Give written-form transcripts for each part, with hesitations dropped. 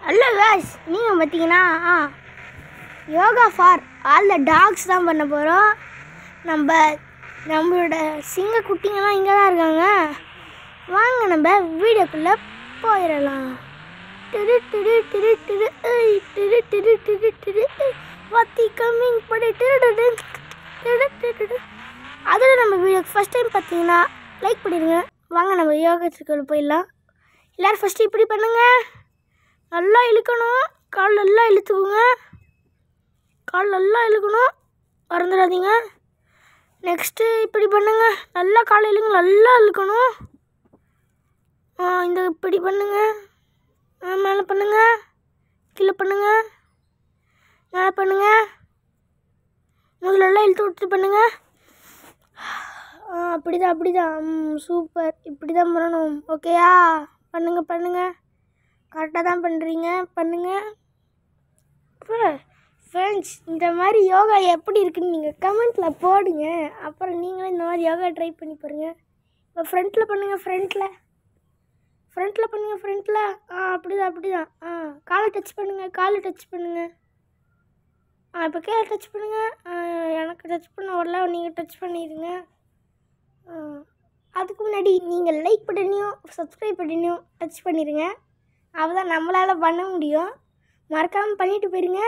Hello guys, நீங்கள் பார்த்தீங்கன்னா yoga for all the docs தான் பண்ண போகிறோம். நம்மளோட சிங்க குட்டிங்கெல்லாம் இங்கே தான் இருக்காங்க. வாங்க நம்ம வீடியோக்குள்ளே போயிடலாம். திரு திரு திரு திரு திரு திரு திரு திரு வாத்தி கம்மிங் படி திரு திரு திரு. அதில் நம்ம வீடியோக்கு ஃபஸ்ட் டைம் பார்த்தீங்கன்னா லைக் பண்ணிடுங்க. வாங்க நம்ம யோகாச்சுக்குள்ளே போயிடலாம். எல்லோரும் ஃபஸ்ட்டு இப்படி பண்ணுங்கள். நல்லா இழுக்கணும், கால் நல்லா இழுத்துக்குங்க, கால் நல்லா இழுக்கணும், மறந்துடாதீங்க. நெக்ஸ்ட்டு இப்படி பண்ணுங்க, நல்லா கால் இழுங்க, நல்லா இழுக்கணும். இந்த இப்படி பண்ணுங்க, மேலே பண்ணுங்க, கீழே பண்ணுங்க, மேலே பண்ணுங்க, முதல்ல இழுத்து விட்டு பண்ணுங்க. அப்படிதான் சூப்பர். இப்படி தான் பண்ணணும், ஓகேயா? பண்ணுங்க, கரெக்டாக தான் பண்ணுறீங்க, பண்ணுங்கள். ஃப்ரெண்ட்ஸ், இந்த மாதிரி யோகா எப்படி இருக்குன்னு நீங்கள் கமெண்ட்டில் போடுங்க. அப்புறம் நீங்களும் இந்த மாதிரி யோகா ட்ரை பண்ணி பாருங்கள். இப்போ ஃப்ரண்ட்டில் பண்ணுங்கள், ஃப்ரண்ட்டில் பண்ணுங்கள், ஃப்ரண்ட்டில். அப்படிதான். காலை டச் பண்ணுங்கள். இப்போ கீழே டச் பண்ணுங்கள். எனக்கு டச் பண்ண வரல, நீங்கள் டச் பண்ணிடுங்க. அதுக்கு முன்னாடி நீங்கள் லைக் பட்டனையும் சப்ஸ்கிரைப் பட்டனையும் டச் பண்ணிடுங்க. அப்போ தான் நம்மளால் பண்ண முடியும். மறக்காமல் பண்ணிவிட்டு போயிருங்க.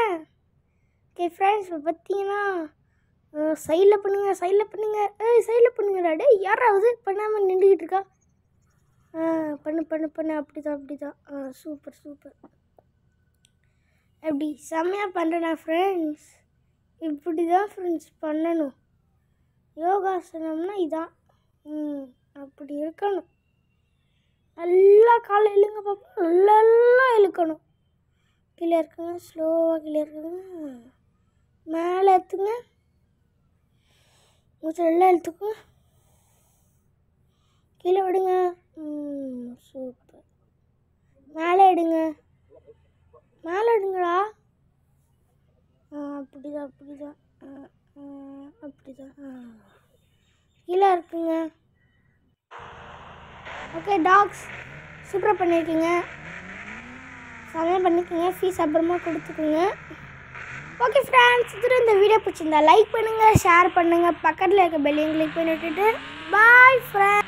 ஓகே ஃப்ரெண்ட்ஸ், இப்போ பார்த்தீங்கன்னா சைடில் பண்ணுங்கள். சைடில் பண்ணுங்கடா. டே, யாராவது பண்ணாமல் நின்றுக்கிட்டு இருக்கா? பண்ணு. அப்படிதான். சூப்பர். அப்படி செம்மையாக பண்ணுறேண்ணா ஃப்ரெண்ட்ஸ். இப்படி தான் ஃப்ரெண்ட்ஸ் பண்ணணும். யோகாசனம்னா இதான். அப்படி இருக்கணும். நல்லா காலை இழுங்க பாப்பா, நல்லா இழுக்கணும். கீழே இருக்குங்க, ஸ்லோவாக கீழே இருக்குங்க, மேலே எடுத்துங்க, மூச்சு நல்லா இழுத்துக்குங்க, கீழே விடுங்க. சூப்பர். மேலே எடுங்கடா. அப்படிதான். கீழே இருக்குங்க. ஓகே டாக்ஸ், சூப்பராக பண்ணியிருக்கீங்க, சமையல் பண்ணிக்கோங்க. ஃபீஸ் அப்புறமா கொடுத்துக்குங்க. ஓகே ஃப்ரெண்ட்ஸ், இந்த வீடியோ பிடிச்சிருந்தா லைக் பண்ணுங்கள், ஷேர் பண்ணுங்கள், பக்கத்தில் இருக்க பெல்லையும் கிளிக் பண்ணி விட்டுட்டு பாய் ஃப்ரெண்ட்ஸ்.